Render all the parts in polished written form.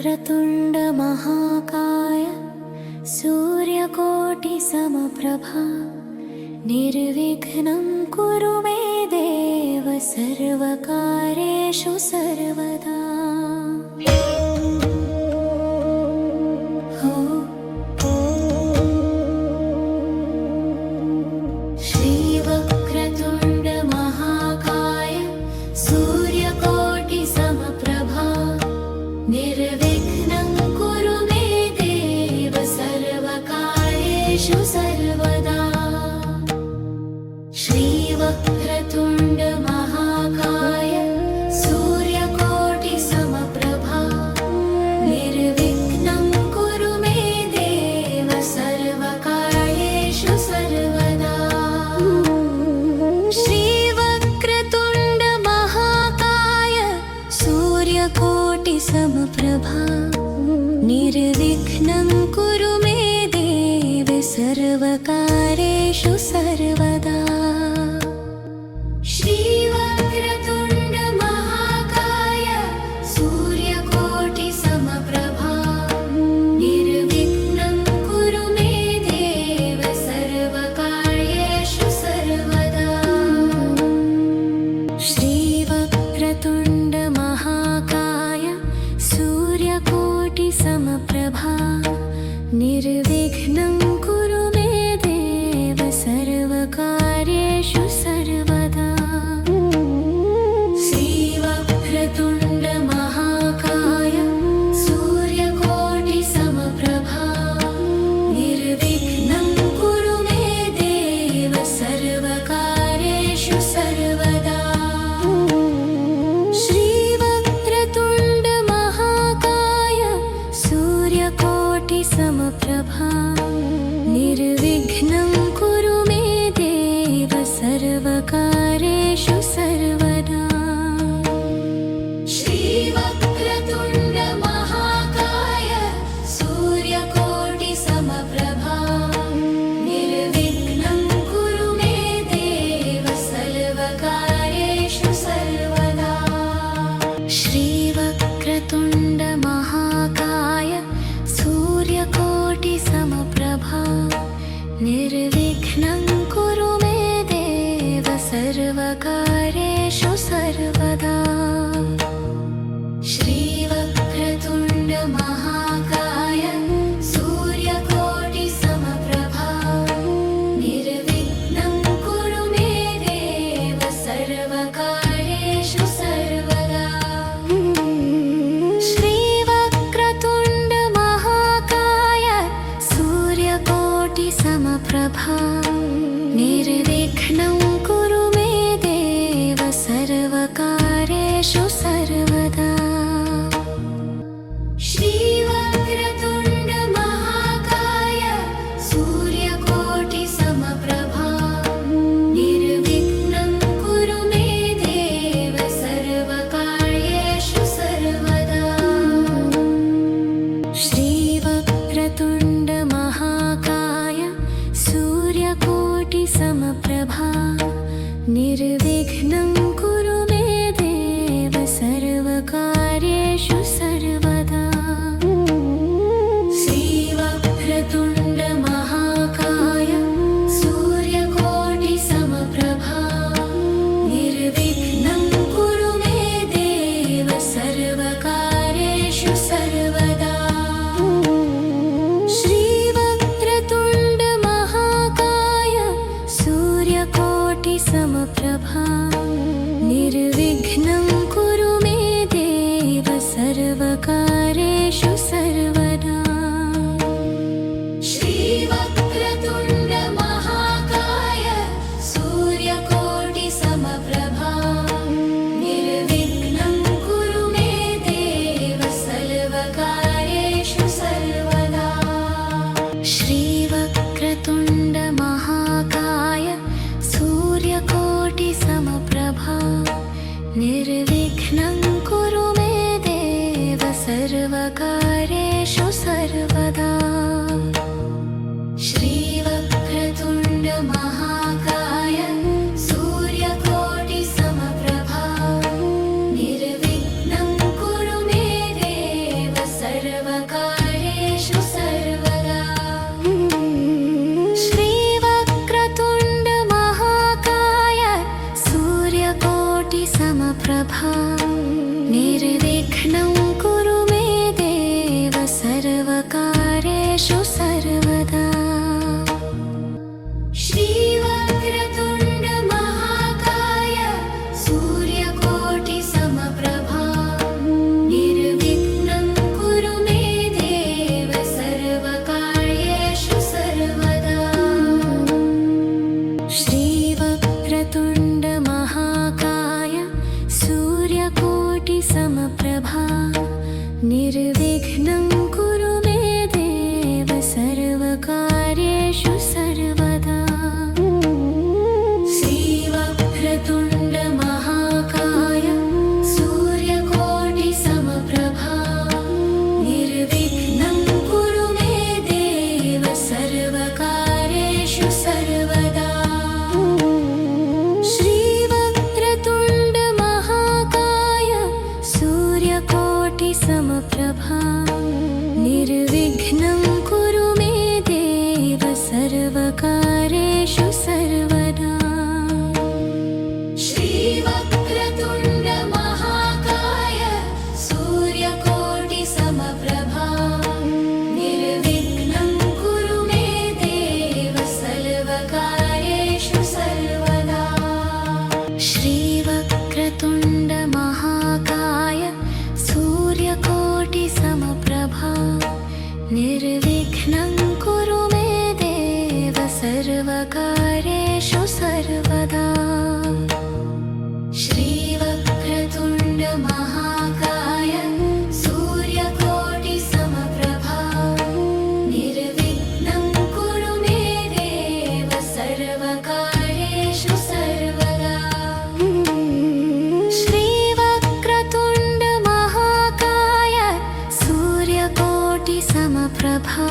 वक्रतुण्ड महाकाय सूर्यकोटिसमप्रभा निर्विघ्नं कुरु मे देव सर्वकार्येषु सर्वदा। श्रीवक्रतुण्ड महाकाय सूर्यकोटिसमप्रभा निर्विघ्नं कुरु मे देव सर्वकार्येषु सर्वदा। श्रीवक्रतुण्ड महाकाय सूर्यकोटिसमप्रभा निर्विघ्नं कुरु मे देव सर्वकार्येषु सर्वदा। श्रीवक्रतुण्ड महाकाय सूर्यकोटिसमप्रभा निर्विघ्नं कुरु मे देव सर्वकार्येषु सर्वदा। श्रीवक्रतुण्ड महाकाय सूर्यकोटिसमप्रभा निर्विघ्नं कुरु मे देव सर्वकार्येषु सर्वदा। श्रीवक्रतुण्ड महाकाय सूर्यकोटिसमप्रभा निर्विघ्नं कुरु मे देव सर्वकार्येषु सर्वदा। श्रीवक्रतुण्ड महाकाय सूर्यकोटिसमप्रभा निर्विघ्नं कुरु मे देव सर्वकार्येषु सर्वदा। श्रीवक्रतुण्ड महाकाय सूर्यकोटिसमप्रभा निर्विघ्नं कुरु मे देव सर्वकार्येषु सर्वदा। श्रीवक्रतुण्ड महाकाय सूर्यकोटिसमप्रभा निर्विघ्नं कुरु मे देव सर्वकार्येषु सर्वदा। श्रीवक्रतुण्ड महाकाय सूर्यकोटिसमप्रभा निर्विघ्नं कुरु मे देव सर्वकार्येषु सर्वदा। श्रीवक्रतुण्ड महाकाय सूर्यकोटिसमप्रभा निर्विघ्नं कुरु मे देव सर्वकार्येषु सर्वदा। श्रीवक्रतुण्ड महाकाय सूर्यकोटिसमप्रभा निर्विघ्नं कुरु मे देव सर्वकार्येषु सर्वदा। श्रीवक्रतुण्ड महाकाय सूर्यकोटिसमप्रभा निर्विघ्नं कुरु मे देव सर्वकार्येषु सर्वदा। श्रीवक्रतुण्ड महाकाय सूर्यकोटिसमप्रभा निर्विघ्नं कुरु मे देव सर्वकार्येषु सर्वदा। श्रीवक्रतुण्ड महाकाय सूर्यकोटिसमप्रभा निर्विघ्नं कुरु मे देव सर्वकार्येषु सर्वदा। श्रीवक्रतुण्ड महाकाय सूर्यकोटिसमप्रभा निर्विघ्नं कुरु मे देव सर्वकार्येषु सर्वदा। श्रीवक्रतुण्ड महाकाय सूर्यकोटिसमप्रभा निर्विघ्नं कुरु मे देव सर्वकार्येषु सर्वदा। श्रीवक्रतुण्ड महाकाय सूर्यकोटिसमप्रभा निर्विघ्नं कुरु मे देव सर्वकार्येषु सर्वदा। श्रीवक्रतुण्ड महाकाय सूर्यकोटिसमप्रभा निर्विघ्नं कुरु मे देव सर्वकार्येषु सर्वकार्येषु सर्वदा श्रीवक्रतुण्ड महाकाय सूर्यकोटिसमप्रभा निर्विघ्नं कुरु मे देव सर्वकार्येषु सर्वदा श्रीवक्रतुण्ड महाकाय सूर्यकोटिसमप्रभा निर्विघ्नं कुरु मे देव सर्वकार्येषु सर्वदा श्रीवक्रतुण्ड महाकाय सूर्यकोटिसमप्रभा निर्विघ्नं कुरु मे देव सर्वकार्येषु सर्वदा श्रीवक्रतुण्ड महाकाय सूर्यकोटिसमप्रभा निर्विघ्नं कुरु मे देव सर्वकार्येषु सर्वदा श्रीवक्रतुण्ड महाकाय सूर्यकोटिसमप्रभा निर्विघ्नं कुरु मे देव सर्वकार्येषु सर्वदा श्रीवक्रतुण्ड महाकाय सूर्यकोटिसमप्रभा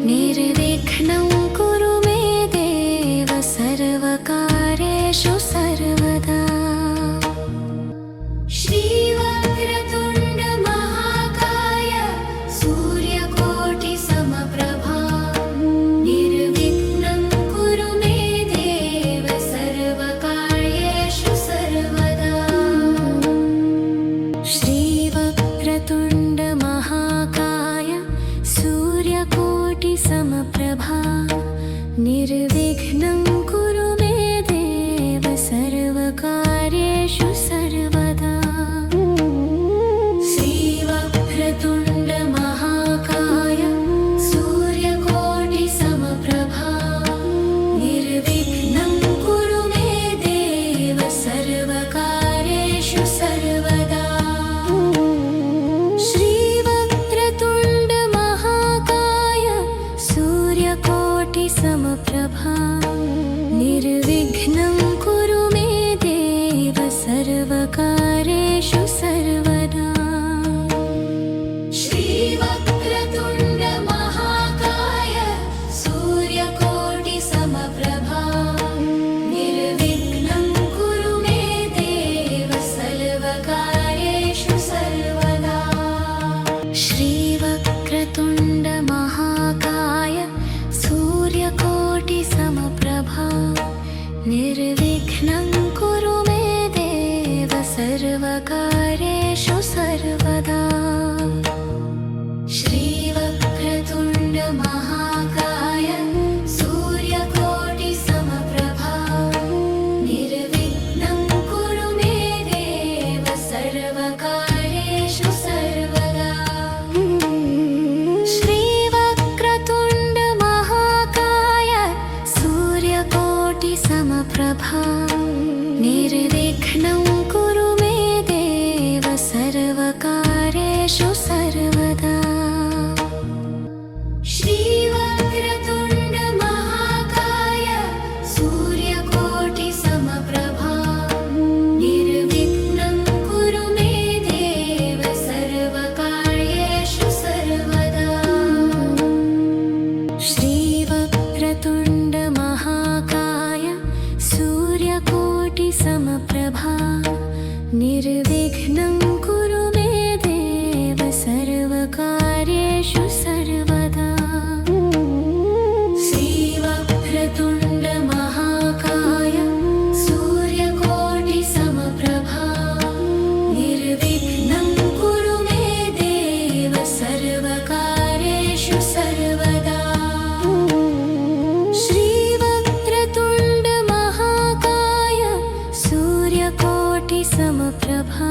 निर्विघ्नं कुरु मे देव सर्वकार्येषु सर्वदा श्रीवक्रतुण्ड महाकाय सूर्यकोटिसमप्रभा निर्विघ्नं कुरु मे देव सर्वकार्येषु सर्वदा श्रीवक्रतुण्ड महाकाय सूर्यकोटिसमप्रभा निर्विघ्नं कुरु मे देव सर्वकार्येषु सर्वदा श्रीवक्रतुण्ड महाकाय सूर्यकोटिसमप्रभा निर्विघ्नं कुरु मे देव सर्वकार्येषु सर्वदा श्रीवक्रतुण्ड महाकाय सूर्यकोटिसमप्रभा निर्विघ्नं कुरु मे देव सर्वकार्येषु सर्वदा श्रीवक्रतुण्ड महाकाय सूर्यकोटिसमप्रभा निर्विघ्नं कुरु मे देव सर्वकार्येषु सर्वदा श्रीवक्रतुण्ड महाकाय सूर्यकोटिसमप्रभा निर्विघ्नं कुरु मे देव सर्वकार्येषु सर्वदा श्रीवक्रतुण्ड महाकाय सूर्यकोटिसमप्रभा निर्विघ्नं कुरु मे देव सर्वकार्येषु सर्वदा श्रीवक्रतुण्ड महाकाय सूर्यकोटिसमप्रभा निर्विघ्नं कुरु मे देव सर्वकार्येषु सर्वदा श्रीवक्रतुण्ड महाकाय सूर्यकोटिसमप्रभा निर्विघ्नं कुरु मे देव सर्वकार्येषु सर्वदा श्रीवक्रतुण्ड महाकाय सूर्यकोटिसमप्रभा निर्विघ्नं कुरु मे देव सर्वकार्येषु सर्वदा श्रीवक्रतुण्ड महाकाय सूर्यकोटिसमप्रभा निर्विघ्नं कुरु मे देव सर्वकार्येषु सर्वदा श्रीवक्रतुण्ड महाकाय सूर्यकोटिसमप्रभा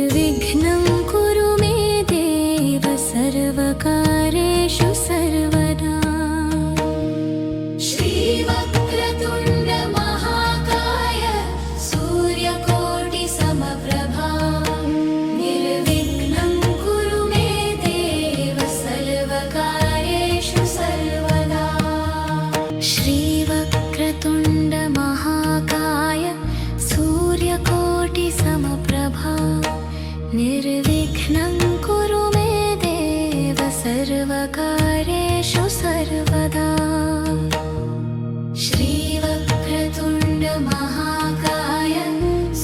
निर्विघ्नं कुरु मे देव सर्वकार्येषु सर्वदा श्रीवक्रतुण्ड महाकाय सूर्यकोटिसमप्रभा निर्विघ्नं कुरु मे देव सर्वकार्येषु सर्वदा श्रीवक्रतुण्ड महाकाय सूर्यकोटिसमप्रभा निर्विघ्नं कुरु मे देव सर्वकार्येषु सर्वदा श्रीवक्रतुण्ड महाकाय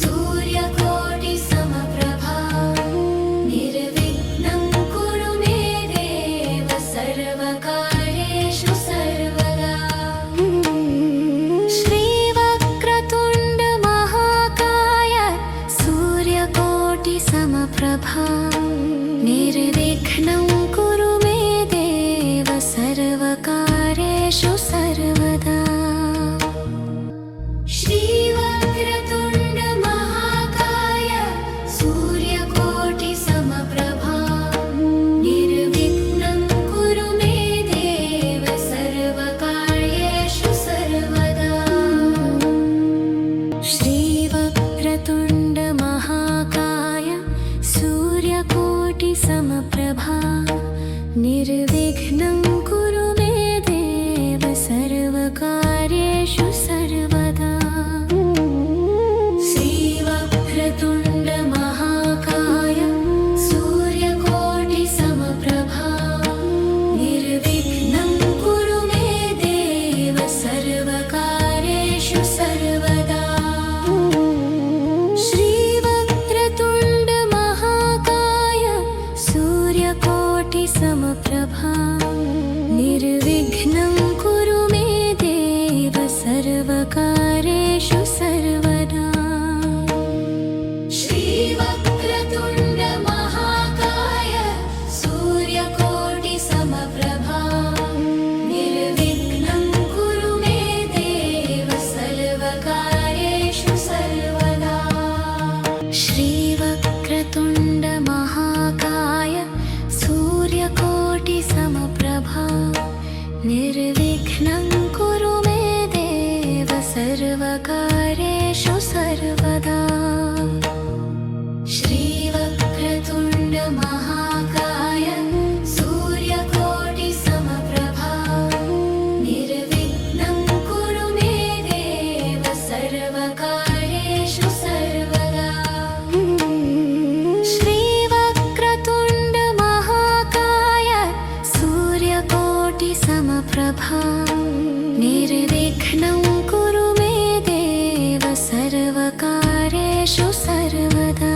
सूर्यकोटिसमप्रभा निर्विघ्नं कुरु मे देव सर्वकार्येषु सर्वदा श्रीवक्रतुण्ड महाकाय सूर्यकोटिसमप्रभा निर्विघ्नं कुरु मे देव सर्वकार्येषु सर्वदा श्रीवक्रतुण्ड महाकाय सूर्यकोटिसमप्रभा निर्विघ्नं कुरु मे देव सर्वकार्येषु सर्वदा श्रीवक्रतुण्ड महाकाय सूर्यकोटिसमप्रभा निर्विघ्नं कुरु मे देव सर्वकार्येषु सर्वदा श्रीवक्रतुण्ड महाकाय सूर्यकोटिसमप्रभा निर्विघ्नं कुरु मे देव सर्वकार्येषु सर्वदा श्रीवक्रतुण्ड महाकाय सूर्यकोटिसमप्रभा निर्विघ्नं कुरु मे देव सर्वकार्येषु सर्वदा श्रीवक्रतुण्ड महाकाय सूर्यकोटिसमप्रभा निर्विघ्नं कुरु मे देव सर्वकार्येषु सर्वदा श्रीवक्रतुण्ड महाकाय सूर्यकोटिसमप्रभा निर्विघ्नं कुरु मे देव सर्वकार्येषु सर्वदा श्रीवक्रतुण्ड महाकाय सूर्यकोटिसमप्रभा निर्विघ्नं कुरु मे देव सर्वकार्येषु सर्वदा श्रीवक्रतुण्ड महाकाय सूर्यकोटिसमप्रभा निर्विघ्नं कुरु मे देव सर्वकार्येषु सर्वदा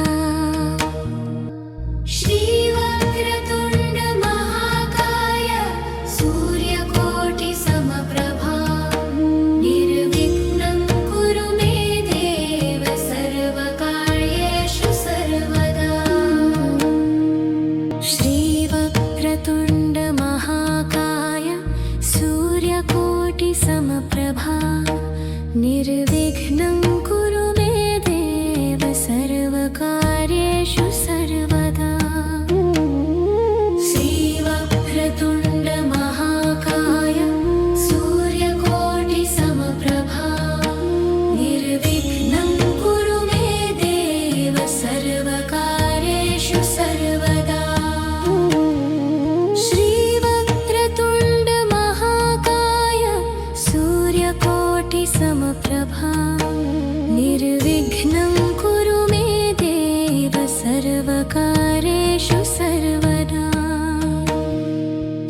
श्रीवक्रतुण्ड महाकाय सूर्यकोटिसमप्रभा निर्विघ्नं कुरु मे देव सर्वकार्येषु सर्वदा श्रीवक्रतुण्ड महाकाय सूर्यकोटिसमप्रभा निर्विघ्नं कुरु मे देव सर्वकार्येषु सर्वदा श्रीवक्रतुण्ड महाकाय सूर्यकोटिसमप्रभा निर्विघ्नं कुरु मे देव सर्वकार्येषु सर्वदा श्रीवक्रतुण्ड महाकाय सूर्यकोटिसमप्रभा निर्विघ्नं कुरु मे देव सर्वकार्येषु सर्वदा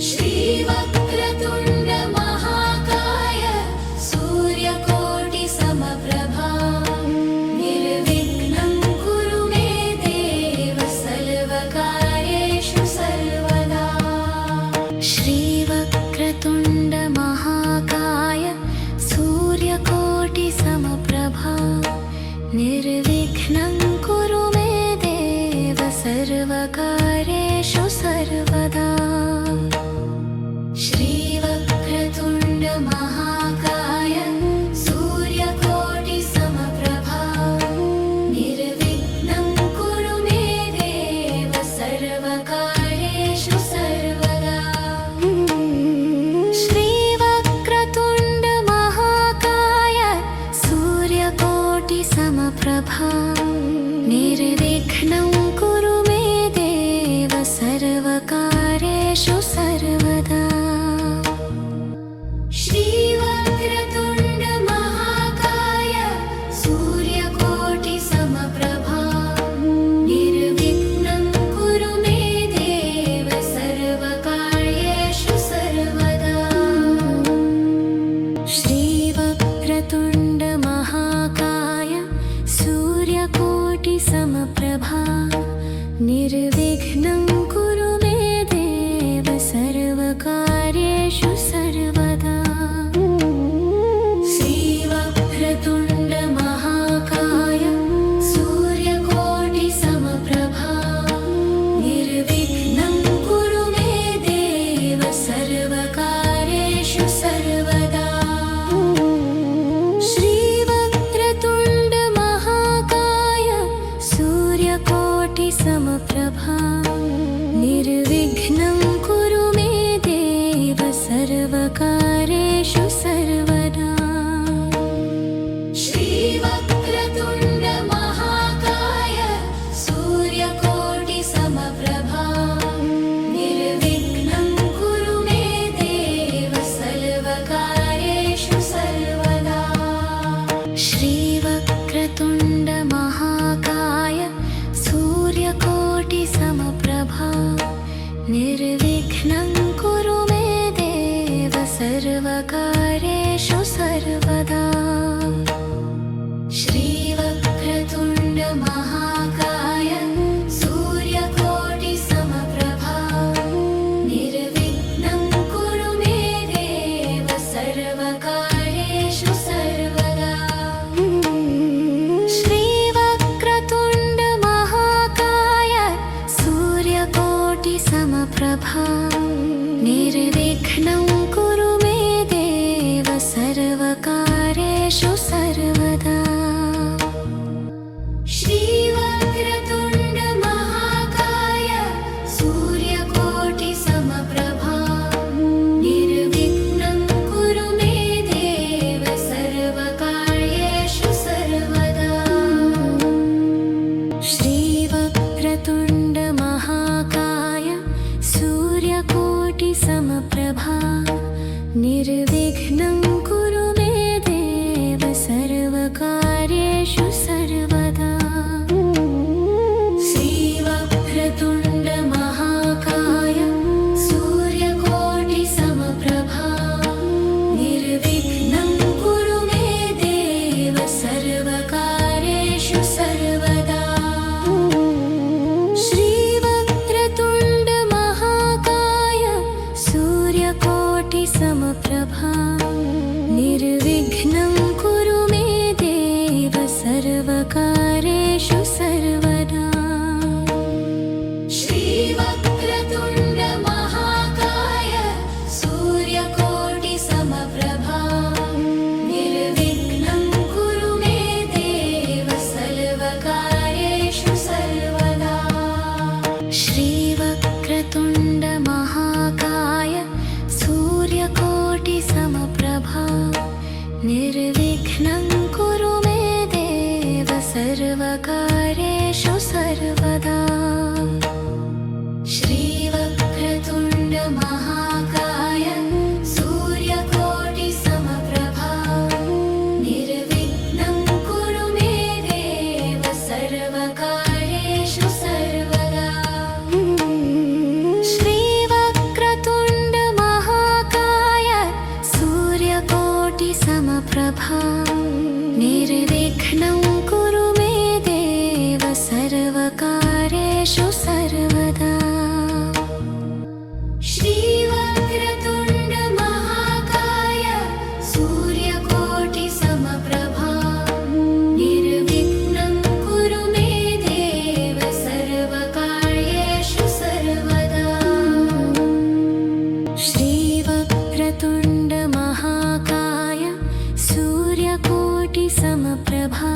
श्रीवक्रतुण्ड महाकाय सूर्यकोटिसमप्रभा निर्विघ्नं कुरु मे देव सर्वकार्येषु सर्वदा श्रीवक्रतुण्ड महाकाय सूर्यकोटिसमप्रभा निर्विघ्नं कुरु मे देव सर्वकार्येषु सर्वदा श्रीवक्रतुण्ड महाकाय सूर्यकोटिसमप्रभा निर्विघ्नं कुरु मे निर्विघ्नं कुरु मे देव सर्वकार्येषु सर्वदा श्रीवक्रतुण्ड महाकाय सूर्यकोटिसमप्रभा निर्विघ्नं कुरु मे देव सर्वकार्येषु सर्वदा श्रीवक्रतुण्ड महाकाय सूर्यकोटिसमप्रभा निर्विघ्नं कुरु मे देव सर्वकार्येषु सर्वदा श्रीवक्रतुण्ड महाकाय सूर्यकोटिसमप्रभा निर्विघ्नं कुरु मे देव सर्वकार्येषु सर्वदा श्रीवक्रतुण्ड महाकाय सूर्यकोटिसमप्रभा निर्विघ्नं कुरु मे देव सर्वकार्येषु सर्वदा श्रीवक्रतुण्ड महाकाय सूर्यकोटिसमप्रभा निर्विघ्नं कुरु मे देव सर्वकार्येषु सर्वदा श्रीवक्रतुण्ड महाकाय सूर्यकोटिसमप्रभा निर्विघ्नं कुरु मे देव सर्वकार्येषु सर्वदा श्रीवक्रतुण्ड महाकाय सूर्यकोटिसमप्रभा निर्विघ्नं कुरु मे देव सर्वकार्येषु सर्वदा श्रीवक्रतुण्ड महाकाय सूर्यकोटिसमप्रभा निर्विघ्नं कुरु मे देव सर्वकार्येषु सर्वदा श्रीवक्रतुण्ड महाकाय सूर्यकोटिसमप्रभा निर्विघ्नं कुरु मे देव सर्वकार्येषु सर्वदा श्रीवक्रतुण्ड महाकाय सूर्यकोटिसमप्रभा निर्विघ्नं कुरु मे देव सर्वकार्येषु सर्वदा श्रीवक्रतुण्ड महाकाय सूर्यकोटिसमप्रभा निर्विघ्नं कुरु मे देव सर्वकार्येषु सर्वदा श्रीवक्रतुण्ड महाकाय सूर्यकोटिसमप्रभा निर्विघ्नं कुरु मे देव सर्वकार्येषु सर्वदा श्रीवक्रतुण्ड महाकाय सूर्यकोटिसमप्रभा निर्विघ्नं कुरु मे देव सर्वकार्येषु सर्वदा श्रीवक्रतुण्ड महाकाय सूर्यकोटिसमप्रभा निर्विघ्नं कुरु मे देव सर्वकार्येषु सर्वदा श्रीवक्रतुण्ड महाकाय सूर्यकोटिसमप्रभा निर्विघ्नं कुरु मे देव सर्वकार्येषु सर्वदा श्रीवक्रतुण्ड महाकाय सूर्यकोटिसमप्रभा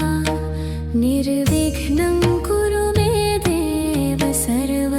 निर्विघ्नं कुरु मे देव सर्व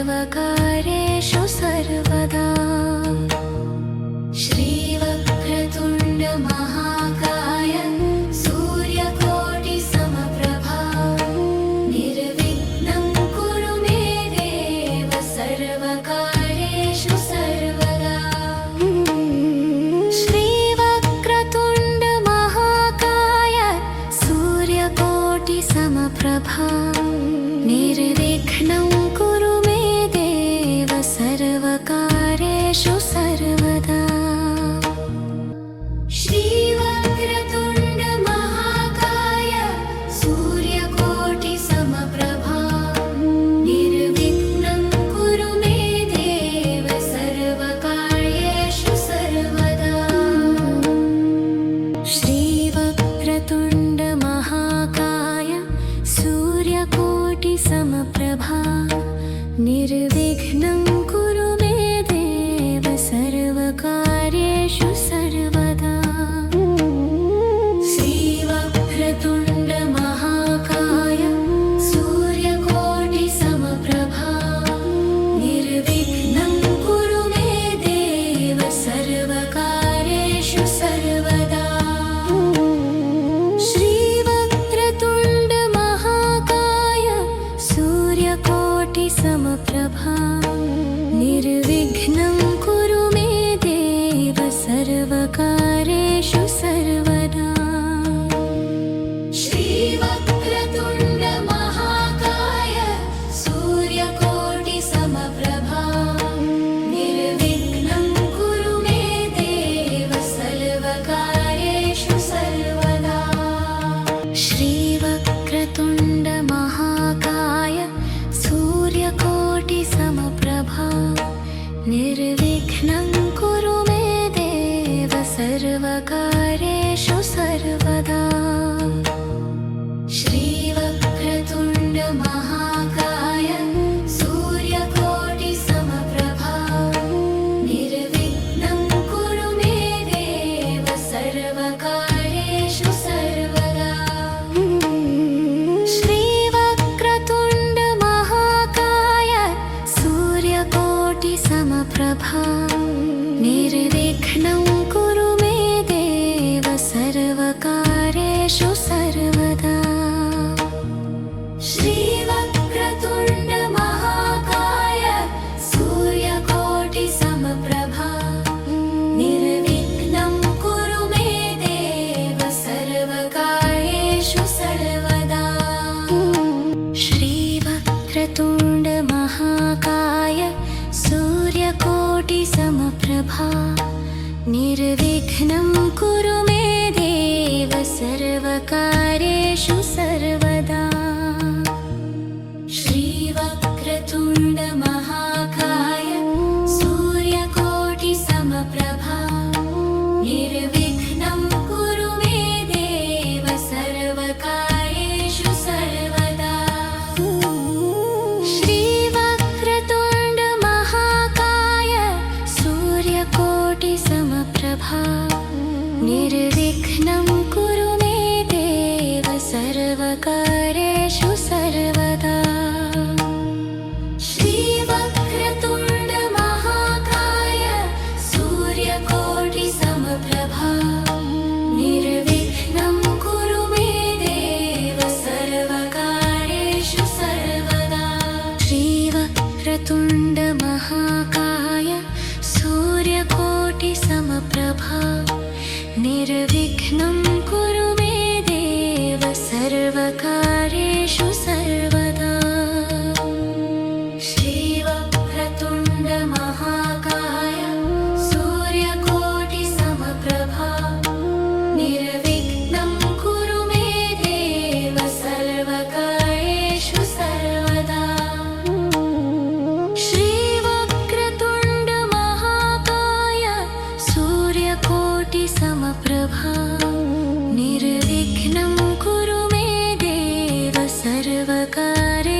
सर्वकार्येषु सर्वदा श्रीवक्रतुण्ड महाकाय सूर्यकोटिसमप्रभा निर्विघ्नं कुरु मे देव सर्वकार्येषु सर्वदा श्रीवक्रतुण्ड महाकाय सूर्यकोटिसमप्रभा निर्विघ्नं कुरु मे देव सर्वकार्येषु सर्वदा श्रीवक्रतुण्ड महाकाय सूर्यकोटिसमप्रभा निर्विघ्नं कुरु मे देव सर्वकार्येषु सर्वदा श्रीवक्रतुण्ड महाकाय सूर्यकोटिसमप्रभा निर्विघ्नं कुरु मे देव सर्वकार्येषु सर्वदा श्रीवक्रतुण्ड महाकाय सूर्यकोटिसमप्रभा निर्विघ्नं कुरु मे देव सर्वकार्येषु सर्वदा श्रीवक्रतुण्ड महाकाय सूर्यकोटिसमप्रभा निर्विघ्नं कुरु मे देव सर्वकार्येषु सर्वदा श्रीवक्रतुण्ड महाकाय सूर्यकोटिसमप्रभा निर्विघ्नं कुरु मे देव सर्वकार्येषु सर्वदा श्रीवक्रतुण्ड महाकाय सूर्यकोटिसमप्रभा निर्विघ्नं कुरु मे देव सर्वकार्येषु सर्वदा श्रीवक्रतुण्ड महाकाय सूर्यकोटिसमप्रभा निर्विघ्नं कुरु मे देव सर्वकार्येषु सर्वदा श्रीवक्रतुण्ड महाकाय सूर्यकोटिसमप्रभा निर्विघ्नं कुरु मे देव सर्वकार्येषु सर्वदा श्रीवक्रतुण्ड महाकाय सूर्यकोटिसमप्रभा निर्विघ्नं कुरु मे देव सर्वकार्येषु सर्वदा श्रीवक्रतुण्ड महाकाय सूर्यकोटिसमप्रभा निर्विघ्नं कुरु मे देव सर्वकार्येषु सर्वदा श्रीवक्रतुण्ड महाकाय सूर्यकोटिसमप्रभा निर्विघ्नं कुरु मे देव सर्वकार्येषु सर्वदा श्रीवक्रतुण्ड महाकाय सूर्यकोटिसमप्रभा निर्विघ्नं कुरु मे देव सर्वकार्येषु सर्वदा श्रीवक्रतुण्ड महाकाय सूर्यकोटिसमप्रभा निर्विघ्नं कुरु मे देव सर्वकार्येषु सर्वदा श्रीवक्रतुण्ड महाकाय सूर्यकोटिसमप्रभा निर्विघ्नं कुरु मे देव सर्वकार्येषु सर्वदा श्रीवक्रतुण्ड महाकाय सूर्यकोटिसमप्रभा निर्विघ्नं कुरु मे देव सर्वकार्येषु सर्वदा श्रीवक्रतुण्ड महाकाय सूर्यकोटिसमप्रभा निर्विघ्नं कुरु मे देव सर्वकार्येषु